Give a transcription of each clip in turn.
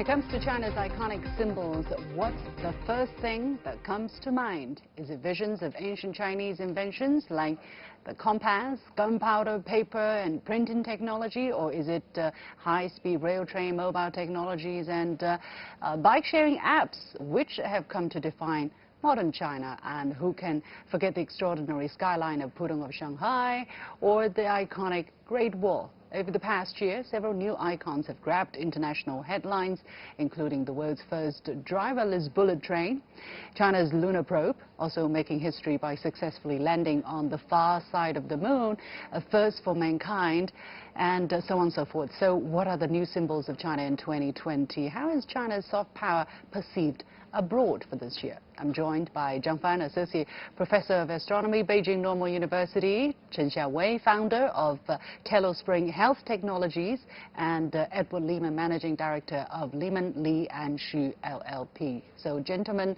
it comes to China's iconic symbols, what's the first thing that comes to mind? Is it visions of ancient Chinese inventions like the compass, gunpowder, paper and printing technology, or is it high-speed rail train mobile technologies and bike-sharing apps, which have come to define modern China? And who can forget the extraordinary skyline of Pudong of Shanghai or the iconic Great Wall? Over the past year, several new icons have grabbed international headlines, including the world's first driverless bullet train, China's lunar probe, also making history by successfully landing on the far side of the moon, a first for mankind, and so on and so forth. So what are the new symbols of China in 2020? How is China's soft power perceived abroad for this year? I'm joined by Zhang Fan, Associate Professor of Astronomy, Beijing Normal University, Chen Xiaowei, founder of TeloSpring Health Technologies, and Edward Lehman, Managing Director of Lehman, Lee and Xu LLP. So, gentlemen,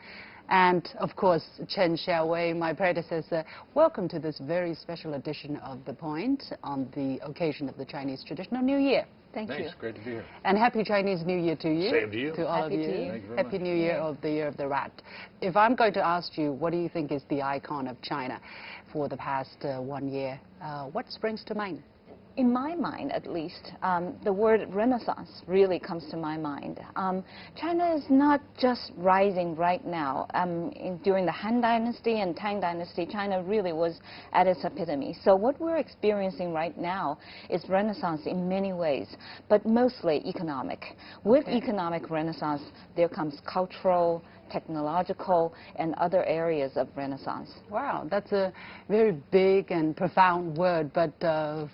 and of course, Chen Xiaowei, my predecessor, welcome to this very special edition of The Point on the occasion of the Chinese traditional New Year. Thanks. Thank you. Great to be here. And happy Chinese New Year to you. Same to you. To all Happy of you. to you. Thank you very Happy much. New Year of the Year of the Rat. If I'm going to ask you, what do you think is the icon of China for the past 1 year? What springs to mind? In my mind, at least, the word Renaissance really comes to my mind. China is not just rising right now. During the Han Dynasty and Tang Dynasty, China really was at its epitome. So what we're experiencing right now is Renaissance in many ways, but mostly economic. With economic Renaissance, there comes cultural, technological, and other areas of Renaissance. Wow, that's a very big and profound word. But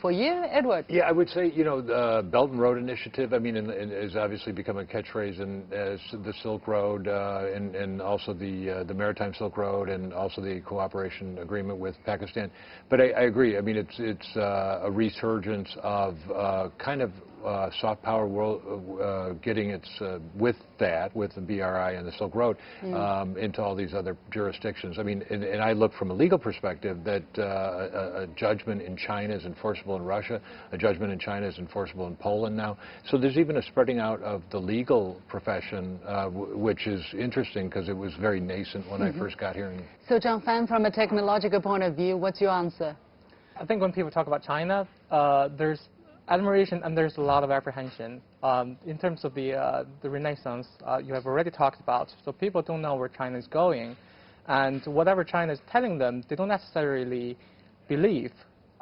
for you, Edward? Yeah, I would say, you know, the Belt and Road Initiative, I mean, has obviously become a catchphrase in the Silk Road and also the Maritime Silk Road and also the cooperation agreement with Pakistan. But I agree. I mean, it's a resurgence of kind of soft power world getting its with the BRI and the Silk Road into all these other jurisdictions. I mean, and I look from a legal perspective that a judgment in China is enforceable in Russia, a judgment in China is enforceable in Poland now. So there's even a spreading out of the legal profession, which is interesting because it was very nascent when I first got here. So, Zhang Fan, from a technological point of view, what's your answer? I think when people talk about China, there's admiration and there's a lot of apprehension. In terms of the Renaissance, you have already talked about, so people don't know where China is going, and whatever China is telling them, they don't necessarily believe.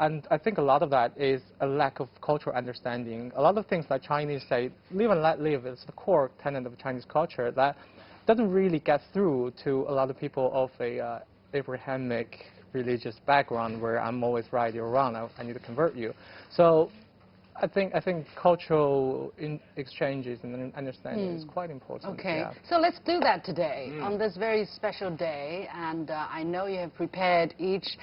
And I think a lot of that is a lack of cultural understanding. A lot of things that Chinese say, live and let live, is the core tenet of Chinese culture that doesn't really get through to a lot of people of a Abrahamic religious background where I'm always right, you're wrong, I need to convert you. So I think cultural exchanges and understanding is quite important. Okay, yeah. so let's do that today on this very special day. And I know you have prepared each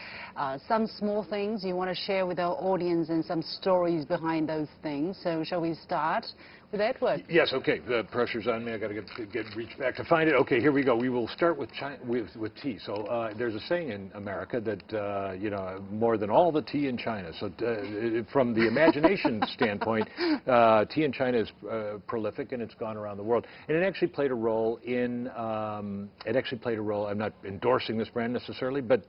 some small things you want to share with our audience and some stories behind those things. So shall we start with Edward? Yes, okay. The pressure's on me. I got to reach back to find it. Okay, here we go. We will start with China, with tea. So there's a saying in America that you know, more than all the tea in China. So from the imagination standpoint, tea in China is prolific and it's gone around the world. And it actually played a role in. I'm not endorsing this brand necessarily, but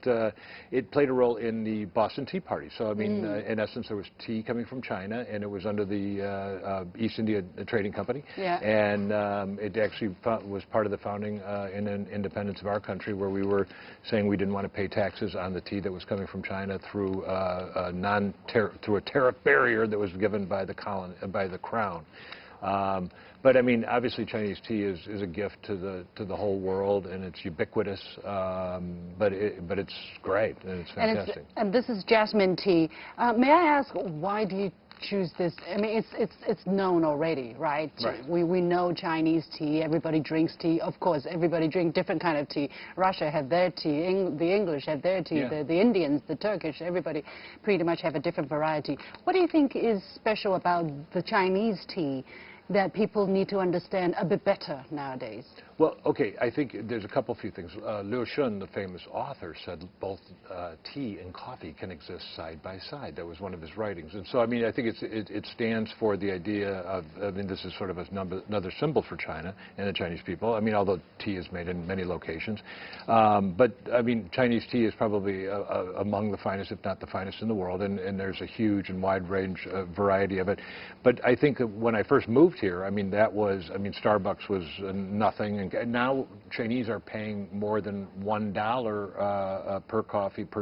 it played a role in the Boston Tea Party. So I mean, in essence, there was tea coming from China, and it was under the East India Trading Company, and it actually was part of the founding and independence of our country, where we were saying we didn't want to pay taxes on the tea that was coming from China through a tariff barrier that was given by the crown. But I mean, obviously, Chinese tea is a gift to the whole world, and it's ubiquitous. But it's great and it's fantastic. And this is jasmine tea. May I ask, why do you choose this? I mean, it's known already, right? We know Chinese tea. Everybody drinks tea. Of course, everybody drinks different kind of tea. Russia have their tea. The English have their tea. The Indians, the Turkish, everybody pretty much have a different variety. What do you think is special about the Chinese tea that people need to understand a bit better nowadays? Well, okay, I think there's a few things. Liu Shun, the famous author, said both tea and coffee can exist side by side. That was one of his writings. And so, I mean, I think it stands for the idea of, I mean, this is sort of another symbol for China and the Chinese people. I mean, although tea is made in many locations. But, I mean, Chinese tea is probably among the finest, if not the finest in the world, and there's a huge and wide range variety of it. But I think that when I first moved here, I mean, Starbucks was nothing. And now Chinese are paying more than $1 per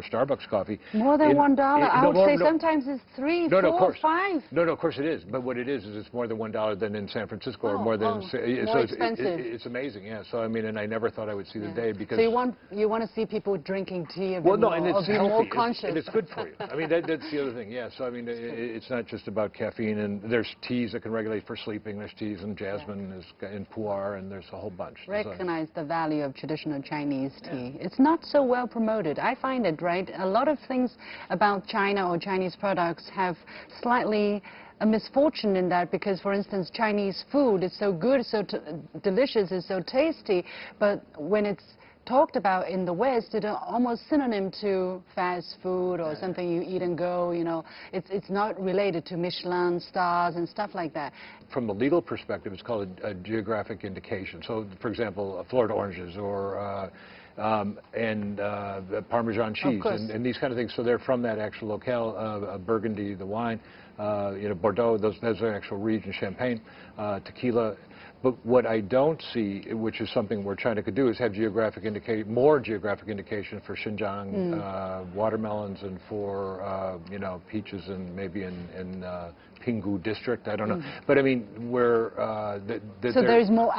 Starbucks coffee. More than $1? I would say sometimes it's $3, $4, $5. No, of course it is. But what it is it's more than $1 than in San Francisco or more than. More so expensive. It's amazing, yeah. So I mean, and I never thought I would see the day because. So you want to see people drinking tea a bit well, no, more, and it's or be healthy. more conscious. And it's good for you. I mean, that's the other thing. Yeah. So I mean, it's not just about caffeine, and there's teas that can regulate for sleeping. There's teas and jasmine, and pu'er, and there's a whole bunch. Recognize the value of traditional Chinese tea. It's not so well promoted. I find it, right? A lot of things about China or Chinese products have slightly a misfortune in that because, for instance, Chinese food is so good, so delicious, it's so tasty, but when it's talked about in the West, it's almost synonym to fast food or something you eat and go, you know. It's not related to Michelin stars and stuff like that. From a legal perspective, it's called a geographic indication. So, for example, Florida oranges or Parmesan cheese and these kind of things. So they're from that actual locale, Burgundy, the wine, Bordeaux, those are actual regions, Champagne, tequila. But what I don't see, which is something where China could do, is have more geographic indication for Xinjiang watermelons and for peaches and maybe in Pinggu district. I don't know, but I mean where so there's more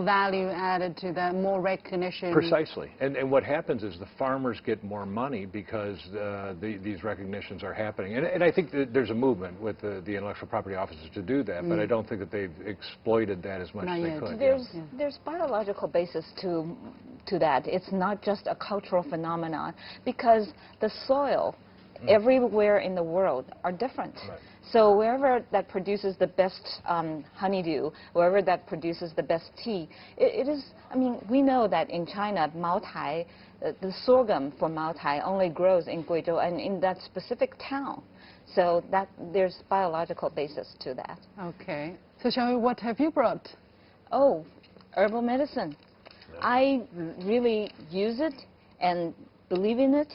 value added to that, more recognition. Precisely, and what happens is the farmers get more money because these recognitions are happening, and I think that there's a movement with the intellectual property offices to do that, but I don't think that they've exploited that as much as they could. There's biological basis to that. It's not just a cultural phenomenon because the soil everywhere in the world are different. Right. So wherever that produces the best honeydew, wherever that produces the best tea, it is, I mean, we know that in China, Maotai, the sorghum for Maotai only grows in Guizhou and in that specific town. So that there's biological basis to that. Okay. So Xiaowei, what have you brought? Oh, herbal medicine. No. I really use it and believe in it.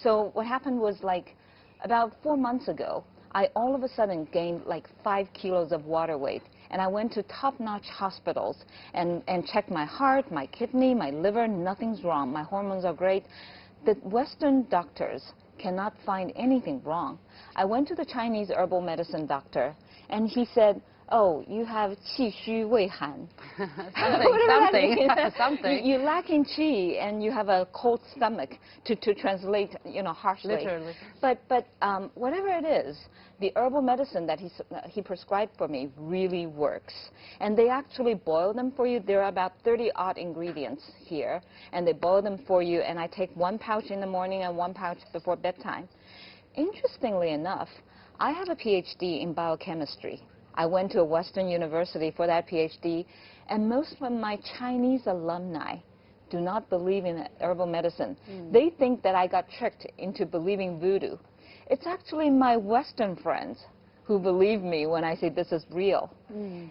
So what happened was like about 4 months ago, I all of a sudden gained like 5 kilos of water weight. And I went to top-notch hospitals and checked my heart, my kidney, my liver, nothing's wrong. My hormones are great. The Western doctors cannot find anything wrong. I went to the Chinese herbal medicine doctor, and he said, oh, you have qi xu wei han. Something. You lack in qi, and you have a cold stomach, to translate, harshly. Literally. But whatever it is, the herbal medicine that he prescribed for me really works. And they actually boil them for you. There are about 30-odd ingredients here, and they boil them for you, and I take 1 pouch in the morning and 1 pouch before bedtime. Interestingly enough, I have a PhD in biochemistry. I went to a Western university for that PhD, and most of my Chinese alumni do not believe in herbal medicine. They think that I got tricked into believing voodoo. It's actually my Western friends who believe me when I say this is real.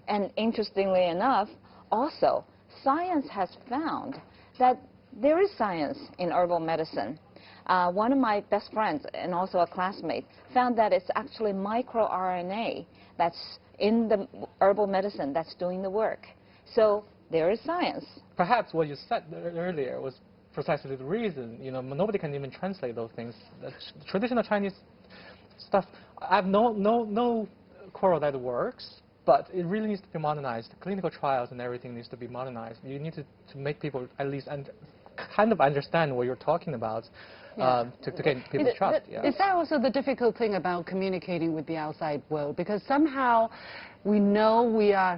And interestingly enough, also, science has found that there is science in herbal medicine. One of my best friends, and also a classmate, found that it's actually microRNA that's in the herbal medicine that's doing the work. So there is science. Perhaps what you said earlier was precisely the reason. Nobody can even translate those things. The traditional Chinese stuff, I have no quarrel that it works, but it really needs to be modernized. Clinical trials and everything needs to be modernized. You need to make people at least kind of understand what you're talking about. To gain people's trust. Is that also the difficult thing about communicating with the outside world? Because somehow we know we are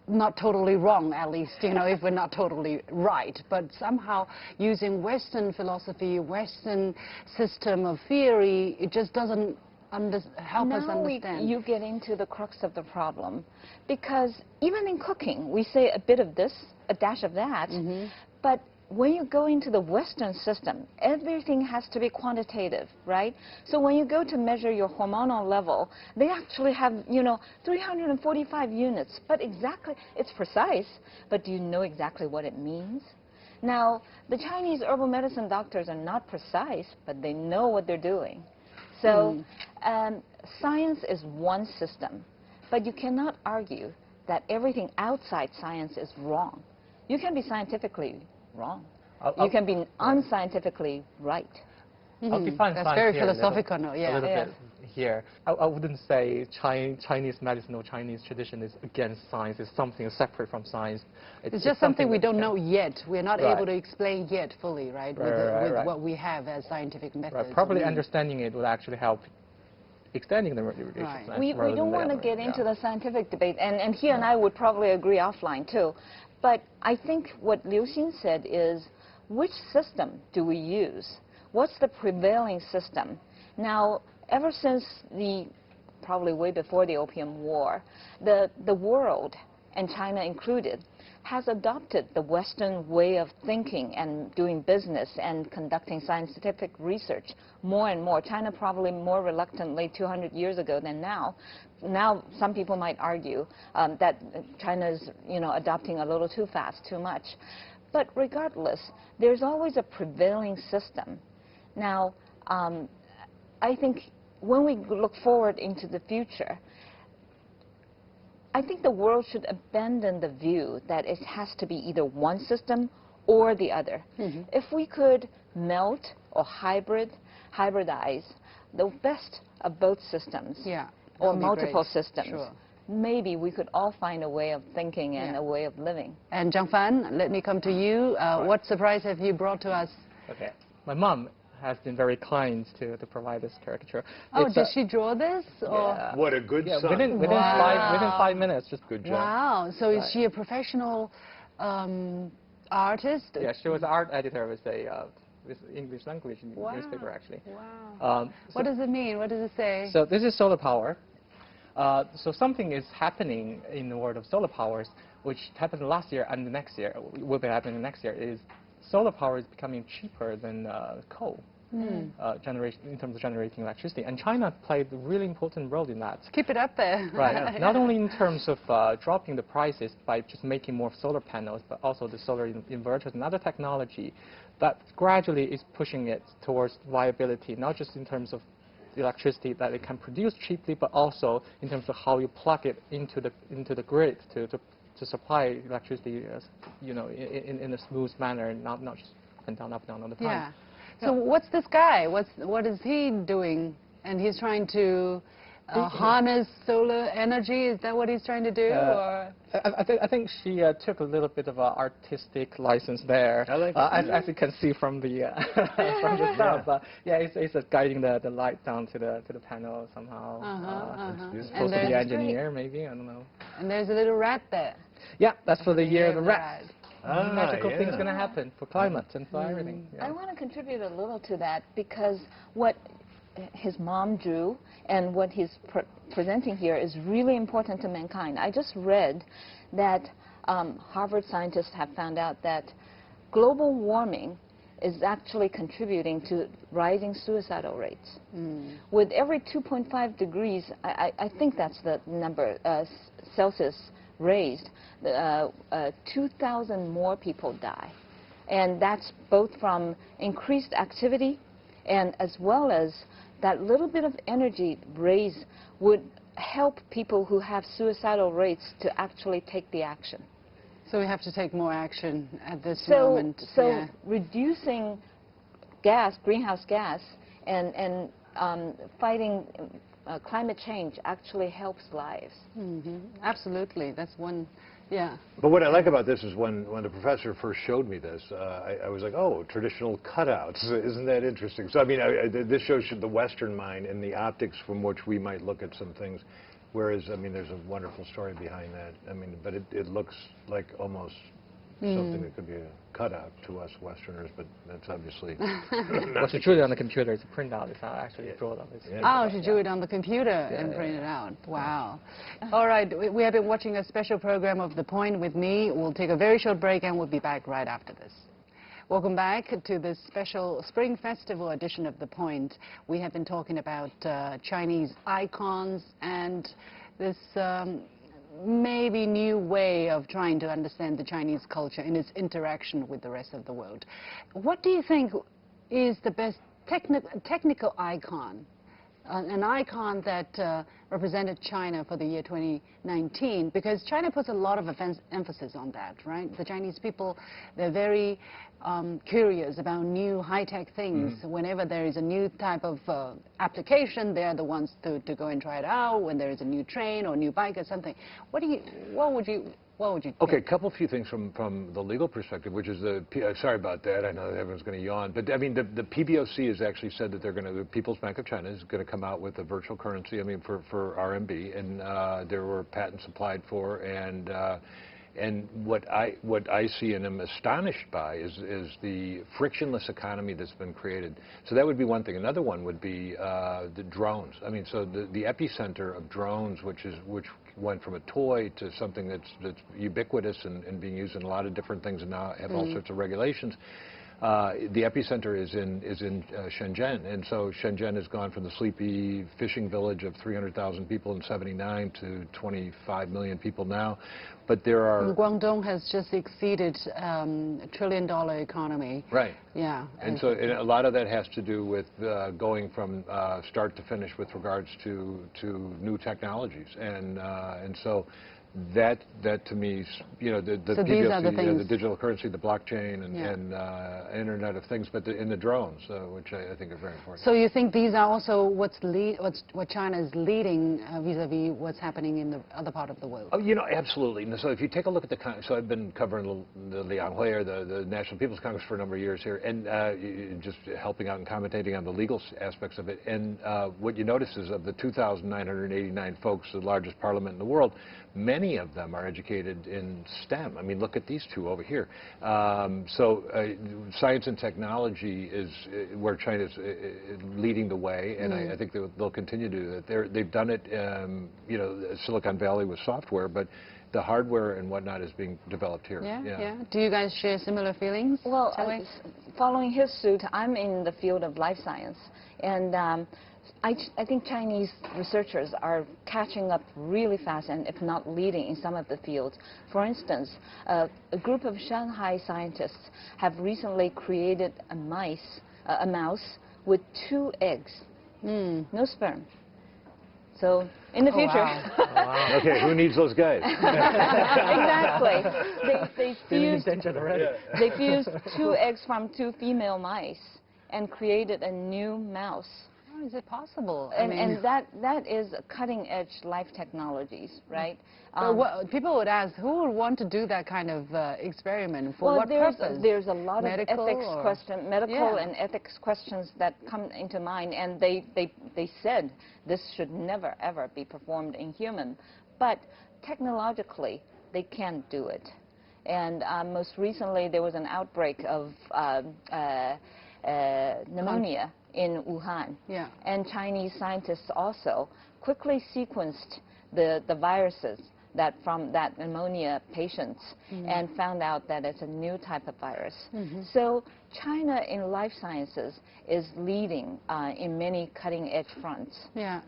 not totally wrong, at least, if we're not totally right. But somehow using Western philosophy, Western system of theory, it just doesn't help us understand. You get into the crux of the problem, because even in cooking, we say a bit of this, a dash of that, but when you go into the Western system, everything has to be quantitative, right? So when you go to measure your hormonal level, they actually have, 345 units, but exactly, it's precise, but do you know exactly what it means? Now, the Chinese herbal medicine doctors are not precise, but they know what they're doing. So science is one system, but you cannot argue that everything outside science is wrong. You can be scientifically wrong. You can be unscientifically right. I'll define That's science very here philosophical, a yeah. little bit here. I wouldn't say Chinese medicine or Chinese tradition is against science. It's something separate from science. It's just something we don't know yet. We're not Right. able to explain yet fully, right? With what we have as scientific methods. Right. Properly understanding it would actually help extending the radiation science. We don't want to get into the scientific debate, and he and I would probably agree offline too. But I think what Liu Xin said is, which system do we use? What's the prevailing system? Now, ever since probably way before the Opium War, the world, and China included, has adopted the Western way of thinking and doing business and conducting scientific research more and more. China probably more reluctantly 200 years ago than now. Now, some people might argue that China is, adopting a little too fast, too much. But regardless, there's always a prevailing system. Now, I think when we look forward into the future, I think the world should abandon the view that it has to be either one system or the other. If we could melt or hybridize the best of both systems, or multiple systems, maybe we could all find a way of thinking and a way of living. And Zhang Fan, let me come to you. What surprise have you brought to us? Okay. My mom has been very kind to provide this caricature. Oh, did she draw this? Or? Yeah. What a good son. Within 5 minutes. Just good job. Wow. So is she a professional artist? Yeah, she was an art editor with English language newspaper, actually. Wow. What does it mean? What does it say? So this is solar power. So something is happening in the world of solar powers, which happened last year and the next year, will be happening next year, is solar power is becoming cheaper than coal generation, in terms of generating electricity. And China played a really important role in that. Keep it up there. Right. Not only in terms of dropping the prices by just making more solar panels, but also the solar inverters and other technology that gradually is pushing it towards viability, not just in terms of electricity that it can produce cheaply, but also in terms of how you plug it into the grid to supply electricity, in a smooth manner, not just up and down all the time. Yeah. So what's this guy? What is he doing? And he's trying to harness solar energy. Is that what he's trying to do? Or? I think she took a little bit of an artistic license there. I like as you can see from the from the stuff. It's guiding the light down to the panel somehow. It's supposed to be engineer, maybe, I don't know. And there's a little rat there. Yeah, that's for the year of the rat. Magical yeah. thing's going to happen for climate and for everything. Yeah. I want to contribute a little to that, because what his mom drew and what he's presenting here is really important to mankind. I just read that Harvard scientists have found out that global warming is actually contributing to rising suicidal rates. With every 2.5 degrees, I think that's the number, Celsius raised, 2,000 more people die. And that's both from increased activity and as well as that little bit of energy raised would help people who have suicidal rates to actually take the action. So we have to take more action at this moment. So reducing greenhouse gas, and fighting climate change actually helps lives. Absolutely. That's one, But what I like about this is when the professor first showed me this, I was like, oh, traditional cutouts. Isn't that interesting? So, I mean, this shows the Western mind and the optics from which we might look at some things. Whereas, I mean, there's a wonderful story behind that. I mean, but it looks like almost something that could be a cutout to us Westerners, but that's obviously Well, she drew it on the computer. It's a printout. It's not actually a drawing. Oh, she drew it on the computer and printed it out. Wow. All right, we have been watching a special program of The Point with me. We'll take a very short break and we'll be back right after this. Welcome back to this special Spring Festival edition of The Point. We have been talking about Chinese icons and this maybe new way of trying to understand the Chinese culture in its interaction with the rest of the world. What do you think is the best technical icon, an icon that represented China for the year 2019? Because China puts a lot of emphasis on that, right? The Chinese people, they're very curious about new high-tech things. Whenever there is a new type of application, they're the ones to go and try it out. When there is a new train or new bike or something, what would you Okay, a couple few things from the legal perspective, which is sorry about that. I know that everyone's going to yawn, but I mean the PBOC has actually said that the People's Bank of China is going to come out with a virtual currency. I mean for RMB, and there were patents applied for, and what I see and am astonished by is the frictionless economy that's been created. So that would be one thing. Another one would be the drones. I mean, so the epicenter of drones, which went from a toy to something that's ubiquitous and being used in a lot of different things and now have all sorts of regulations. The epicenter is in Shenzhen, and so Shenzhen has gone from the sleepy fishing village of 300,000 people in '79 to 25 million people now. But there are... And Guangdong has just exceeded $1 trillion economy. Right. Yeah. And so a lot of that has to do with going from start to finish with regards to new technologies, and so that to me, you know, the so PBOC, these are the things. The digital currency, the blockchain, and Internet of Things, but in the drones, which I think are very important. So you think these are also what China is leading vis-a-vis what's happening in the other part of the world? Oh, you know, absolutely. And so if you take a look at so I've been covering the Lianghui, or the National People's Congress, for a number of years here, and just helping out and commentating on the legal aspects of it. And what you notice is of the 2,989 folks, the largest parliament in the world, many of them are educated in STEM. I mean, look at these two over here. Science and technology is where China's leading the way, and I think they'll continue to do that. They've done it, you know, Silicon Valley with software, but the hardware and whatnot is being developed here. Yeah. Do you guys share similar feelings? Well, following his suit, I'm in the field of life science, and I think Chinese researchers are catching up really fast, and if not leading in some of the fields. For instance, a group of Shanghai scientists have recently created a mouse with 2 eggs, no sperm. So in the future. Wow. Okay, who needs those guys? Exactly. They fused 2 eggs from 2 female mice and created a new mouse. How is it possible? And that is cutting-edge life technologies, right? People would ask, who would want to do that kind of experiment? For well, what purpose? There's a lot medical of ethics questions, medical and ethics questions that come into mind, and they said this should never, ever be performed in human. But technologically, they can do it. And most recently, there was an outbreak of pneumonia in Wuhan. Yeah. And Chinese scientists also quickly sequenced the viruses from that pneumonia patients and found out that it's a new type of virus. So China in life sciences is leading in many cutting-edge fronts. Yeah.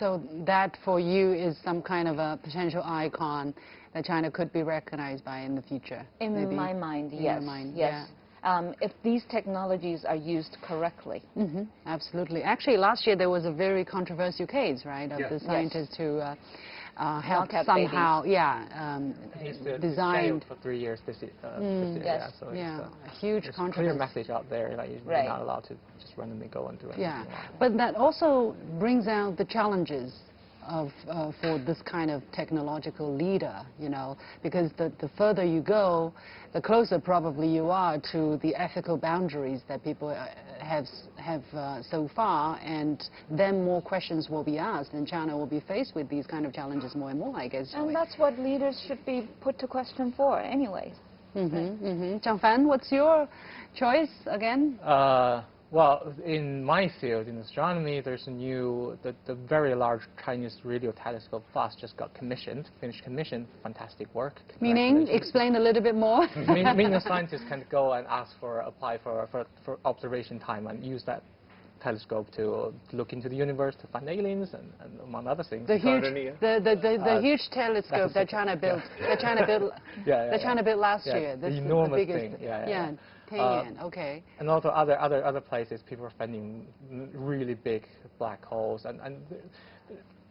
So that for you is some kind of a potential icon that China could be recognized by in the future. In my mind, yes. Yes. If these technologies are used correctly. Absolutely. Actually, last year there was a very controversial case, right, of the scientists who helped somehow, designed for 3 years this year. Yes. So a huge controversy. Clear message out there that you're not allowed to just randomly go and do anything. But that also brings out the challenges for this kind of technological leader, you know, because the further you go, the closer probably you are to the ethical boundaries that people have so far, and then more questions will be asked, and China will be faced with these kind of challenges more and more, I guess. And that's what leaders should be put to question for, anyways. Zhang Fan, what's your choice again? Well, in my field, in astronomy, there's a new, the very large Chinese radio telescope FAST just got finished commissioned. Fantastic work. Meaning, explain a little bit more. Meaning the scientists can go and apply for observation time and use that telescope to look into the universe to find aliens and among other things. The huge telescope that China built. China built last year. The enormous biggest thing. 10 yen. Okay. And also other places, people are finding really big black holes, and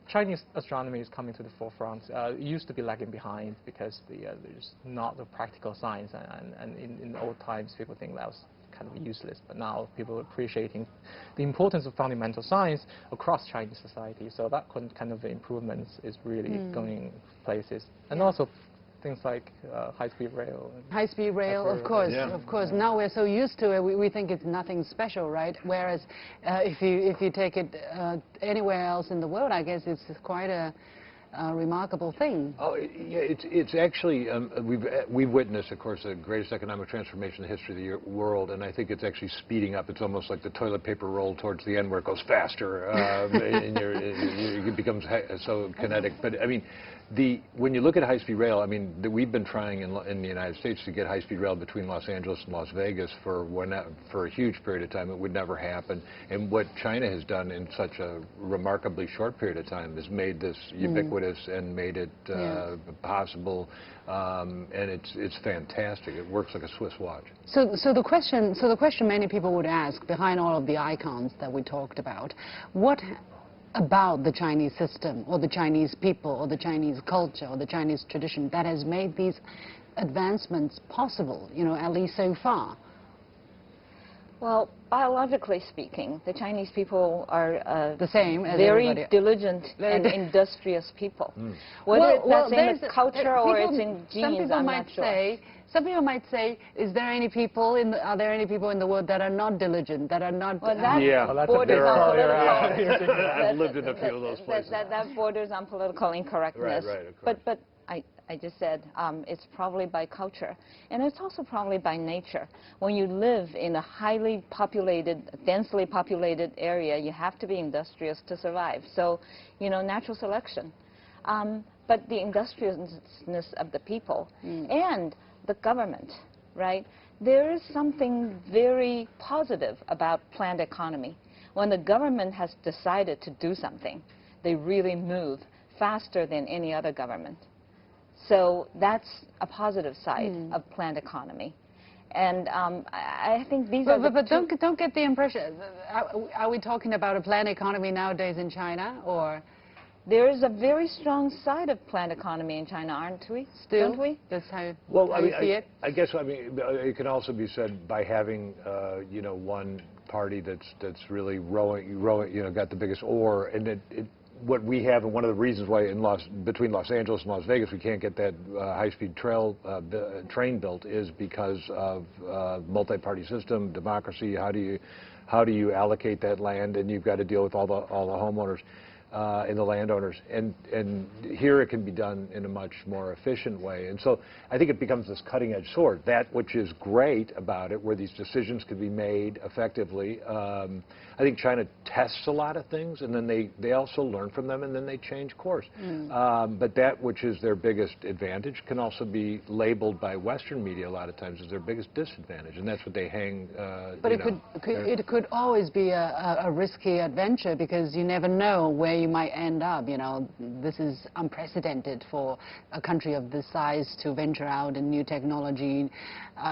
Chinese astronomy is coming to the forefront. It used to be lagging behind because there's not the practical science, and in old times people think that was kind of useless, but now people are appreciating the importance of fundamental science across Chinese society. So that kind of improvements is really going places, and also things like high-speed rail. High-speed rail, of course, of course. Now we're so used to it, we think it's nothing special, right? Whereas if you take it anywhere else in the world, I guess it's quite a remarkable thing. Oh, yeah, it's actually, we've witnessed, of course, the greatest economic transformation in the history of the world, and I think it's actually speeding up. It's almost like the toilet paper roll towards the end where it goes faster, and it becomes so kinetic. But, I mean, when you look at high-speed rail, I mean, we've been trying in the United States to get high-speed rail between Los Angeles and Las Vegas for a huge period of time. It would never happen. And what China has done in such a remarkably short period of time is made this ubiquitous and made it possible. And it's fantastic. It works like a Swiss watch. So the question many people would ask, behind all of the icons that we talked about, what about the Chinese system, or the Chinese people, or the Chinese culture, or the Chinese tradition that has made these advancements possible, you know, at least so far? Well, biologically speaking, the Chinese people are the same as very everybody. Diligent and industrious people. Whether that's in the culture or it's in genes, I'm not sure. Some people might say, are there any people in the world that are not diligent, that are not... Well, that borders on political... I've lived in a few of those places. That borders on political incorrectness. Right, of course. But I just said it's probably by culture, and it's also probably by nature. When you live in a highly populated, densely populated area, you have to be industrious to survive. So, you know, natural selection. But the industriousness of the people and the government, right? There is something very positive about planned economy. When the government has decided to do something, they really move faster than any other government. So that's a positive side of planned economy. And I think these are But don't get the impression, are we talking about a planned economy nowadays in China, or? There is a very strong side of planned economy in China, aren't we? Still? Don't we? That's how, well, how you see it? I guess, I mean, it can also be said by having, you know, one party that's really rowing, you know, got the biggest oar, and what we have, and one of the reasons why between Los Angeles and Las Vegas we can't get that high-speed train built is because of multi-party system, democracy. How do you allocate that land, and you've got to deal with all the homeowners and the landowners, and here it can be done in a much more efficient way. And so I think it becomes this cutting-edge sword, that which is great about it, where these decisions could be made effectively. I think China tests a lot of things, and then they also learn from them, and then they change course. But that which is their biggest advantage can also be labeled by Western media a lot of times as their biggest disadvantage, and that's what they hang. But it could always be a risky adventure, because you never know where you might end up. You know, this is unprecedented for a country of this size to venture out in new technology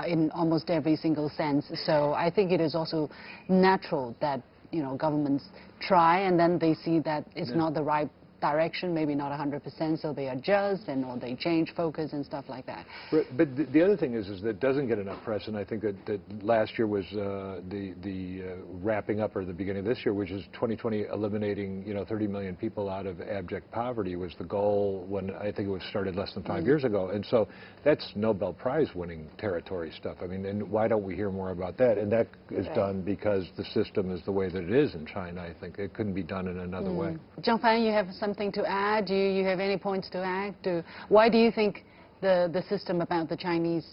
in almost every single sense. So I think it is also natural that, you know, governments try, and then they see that it's not the right direction, maybe not 100%, so they adjust or they change focus and stuff like that. But the other thing is that it doesn't get enough press, and I think that last year was the wrapping up, or the beginning of this year, which is 2020, eliminating, you know, 30 million people out of abject poverty was the goal when I think it was started less than 5 years ago. And so that's Nobel Prize winning territory stuff. I mean, and why don't we hear more about that? And that is done because the system is the way that it is in China. I think it couldn't be done in another way. Zhang Fan, you have something to add? Do you have any points to add? Why do you think the system about the Chinese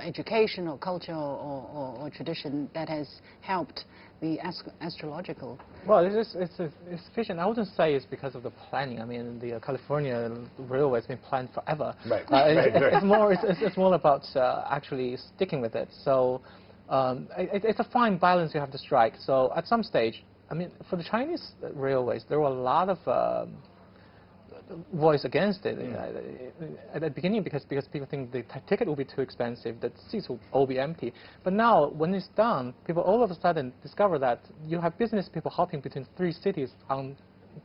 education or culture or tradition that has helped the astrological? Well, it's efficient. I wouldn't say it's because of the planning. I mean, the California railway has been planned forever. Right. It's more about actually sticking with it. So it's a fine balance you have to strike. So at some stage, I mean, for the Chinese railways, there were a lot of voice against it at the beginning because people think the ticket will be too expensive, that seats will all be empty. But now, when it's done, people all of a sudden discover that you have business people hopping between 3 cities on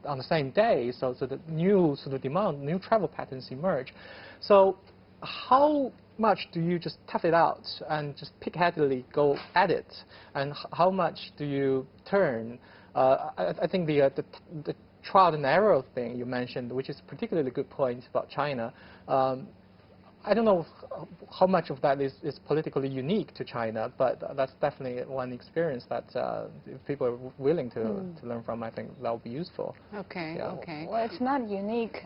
the same day, so the new sort of demand, new travel patterns emerge. So how much do you just tough it out and just pig-headedly go at it, and how much do you turn? I think the trial and error thing you mentioned, which is a particularly good point about China. I don't know how much of that is politically unique to China, but that's definitely one experience that if people are willing to learn from, I think that would be useful. Okay, Yeah. okay. Well, it's not unique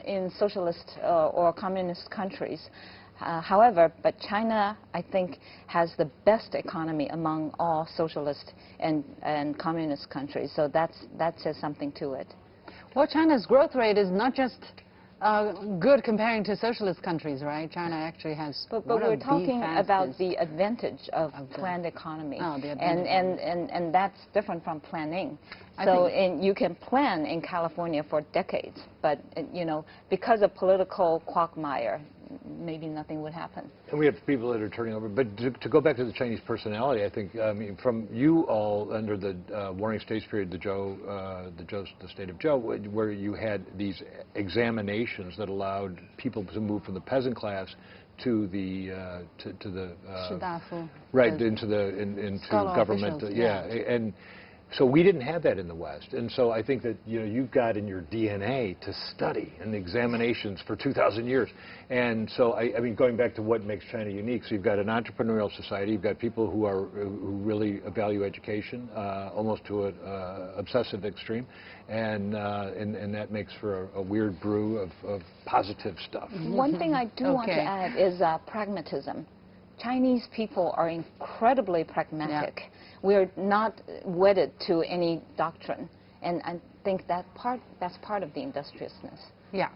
in socialist or communist countries. However, but China, I think, has the best economy among all socialist and communist countries. So that says something to it. Well, China's growth rate is not just good comparing to socialist countries, right? China actually has. But we're talking about the advantage of planned economy, oh, the advantage. and that's different from planning. So you can plan in California for decades, but you know, because of political quagmire, maybe nothing would happen. And we have people that are turning over. But to go back to the Chinese personality, I think, I mean, from you all under the warring states period, the state of Zhou, where you had these examinations that allowed people to move from the peasant class to the right into government. And so we didn't have that in the West, and so I think that you've got in your DNA to study and the examinations for 2,000 years, and so I mean going back to what makes China unique. So you've got an entrepreneurial society, you've got people who really value education almost to an obsessive extreme, and that makes for a weird brew of positive stuff. One thing I do want to add is pragmatism. Chinese people are incredibly pragmatic. Yeah. We're not wedded to any doctrine, and I think that's part of the industriousness. Yeah.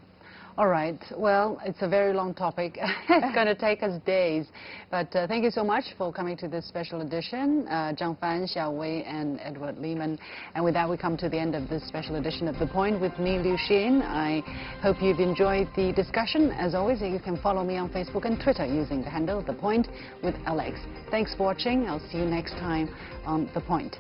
All right. Well, it's a very long topic. It's going to take us days. But thank you so much for coming to this special edition, Zhang Fan, Xiaowei, and Edward Lehman. And with that, we come to the end of this special edition of The Point with me, Liu Xin. I hope you've enjoyed the discussion. As always, you can follow me on Facebook and Twitter using the handle The Point with LX. Thanks for watching. I'll see you next time on The Point.